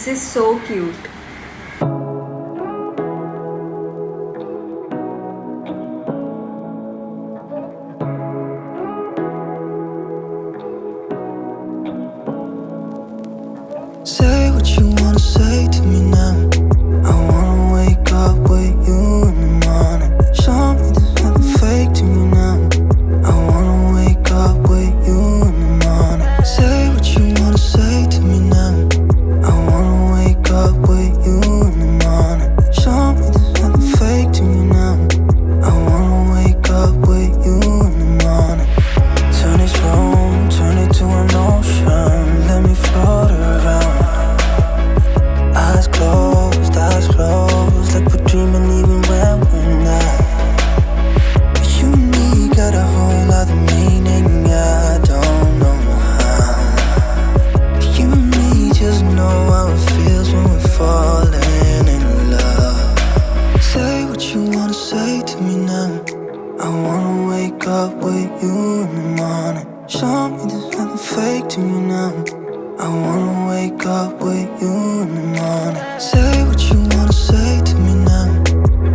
This is so cute. Say what you wanna say to me now. I wanna wake up with you in the morning. Show me there's nothing fake to me now. I wanna wake up with you in the morning. Say what you wanna say to me now. I wanna wake up with you in the morning. Show me there's nothing fake to me now. I wanna wake up with you in the morning. Turn this room, turn it to an ocean. Let me float around. Eyes closed, like we're dreaming even when we're not. You and me got a whole other meaning, I don't know how. You and me just know how it feels when we're falling in love. Say what you wanna say to me now. I wanna wake up with you in the morning. Show me there's nothing fake to me now. I wanna wake up with you in the morning. Say what you wanna say to me now.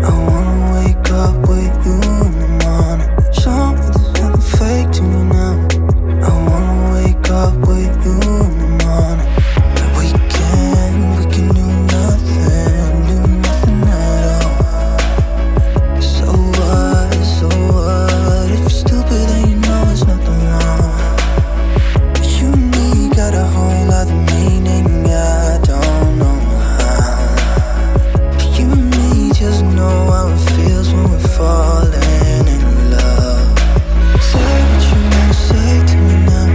I wanna wake up with you in the morning. Show me there's nothing fake to me now. I wanna wake up with you in the morning. We can do nothing at all. So what, if you're stupid then you know there's nothing wrong. You and me got a whole other meaning, I don't know how. You and me just know how it feels when we're falling in love. Say what you wanna say to me now.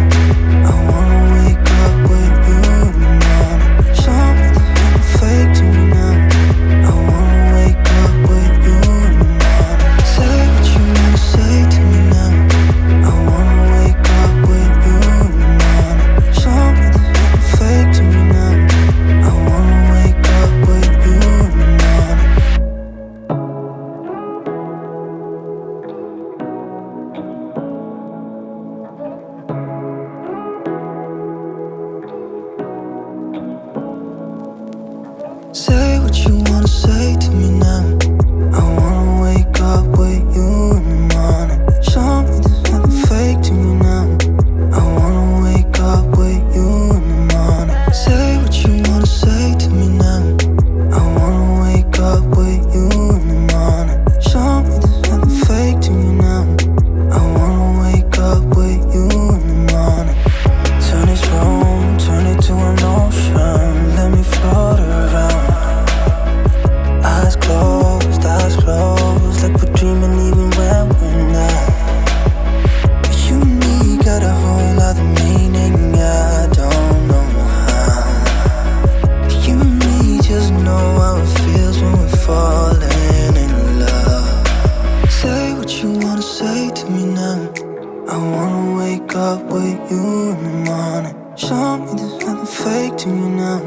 I wanna wake up with you in the morning. Show me there's nothing fake to me now. I wanna wake up with you in the morning. Say what you wanna say to me now. I wanna wake up with you in the morning. Show me there's nothing fake to me now. I wanna wake up with you in the morning. Say what you wanna say to me now. I wanna wake up with you in the morning. Show me there's nothing fake to me now. I wanna wake up with you in the morning. Say what you wanna say to me now. I wanna wake up with you in the morning. Show me there's nothing fake to me now. I wanna wake up with you in the morning. Turn this room, turn it to an ocean. Let me float around. Eyes closed, like we're dreaming even when we're not. You and me got a whole other meaning, I don't know how. You and me just know how it feels when we're falling in love. Say what you wanna say to me now. I wanna wake up with you in the morning. Show me there's nothing fake to me now.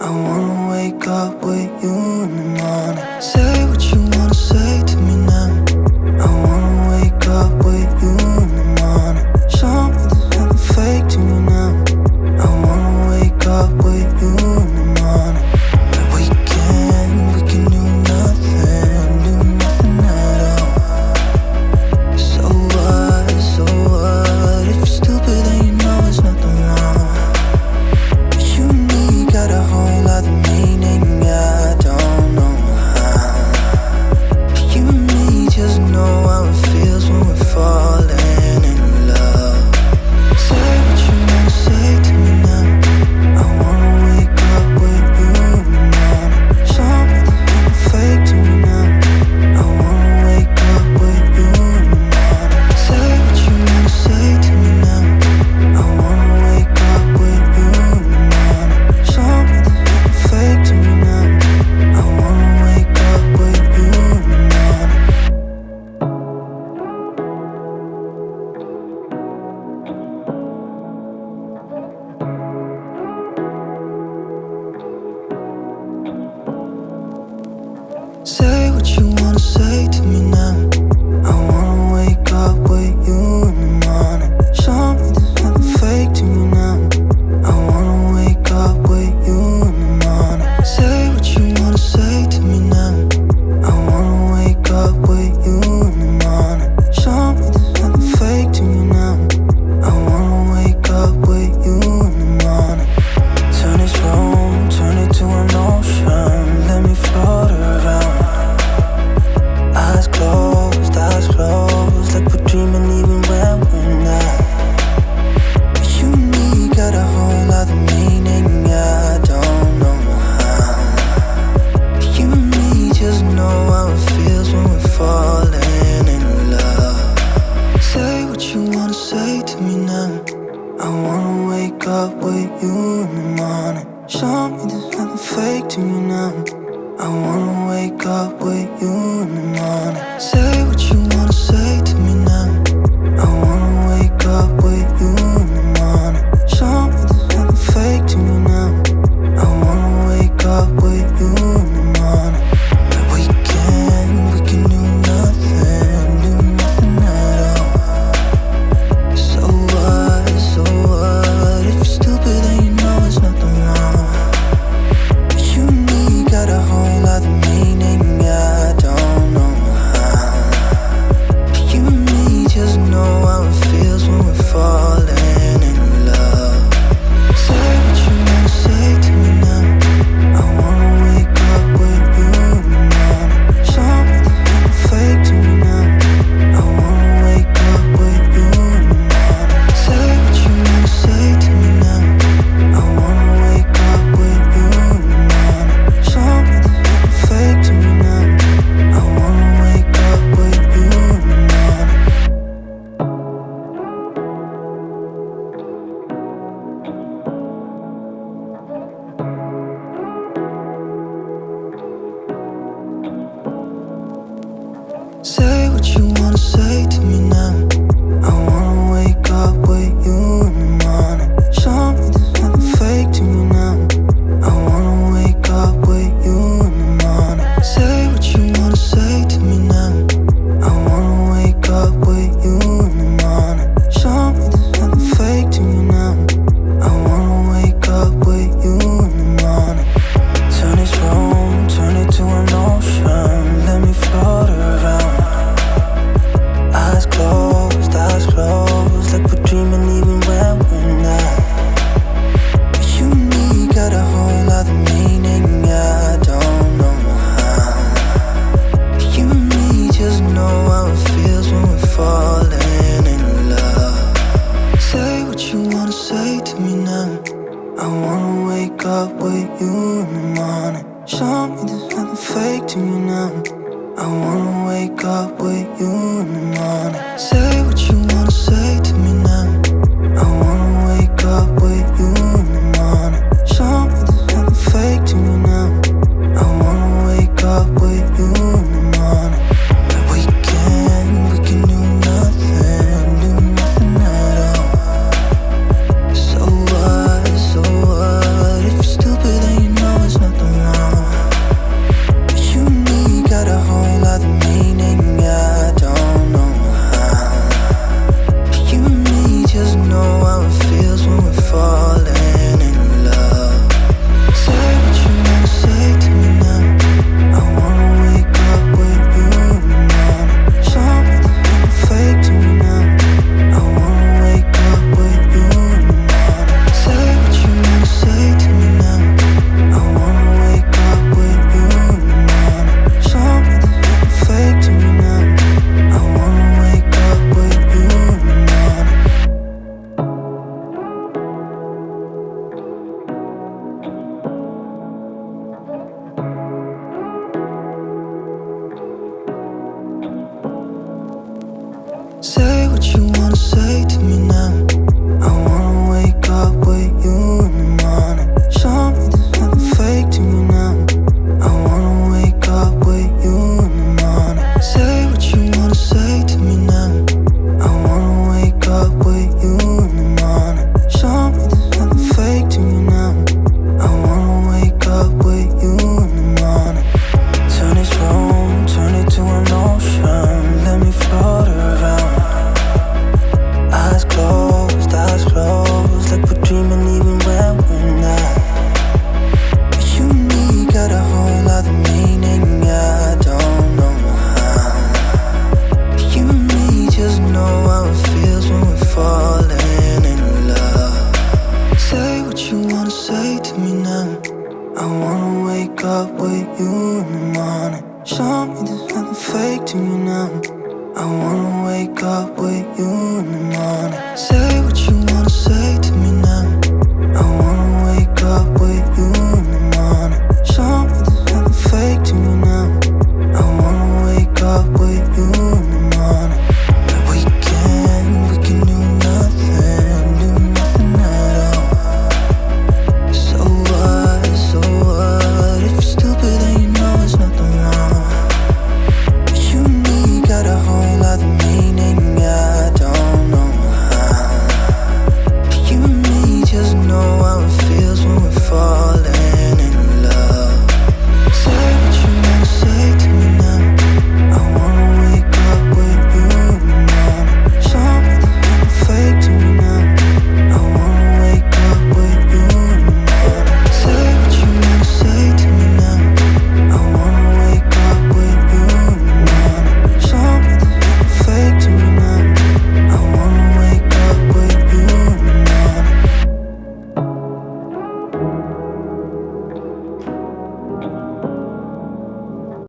I wanna wake up with you in the morning. Say what you wanna say to me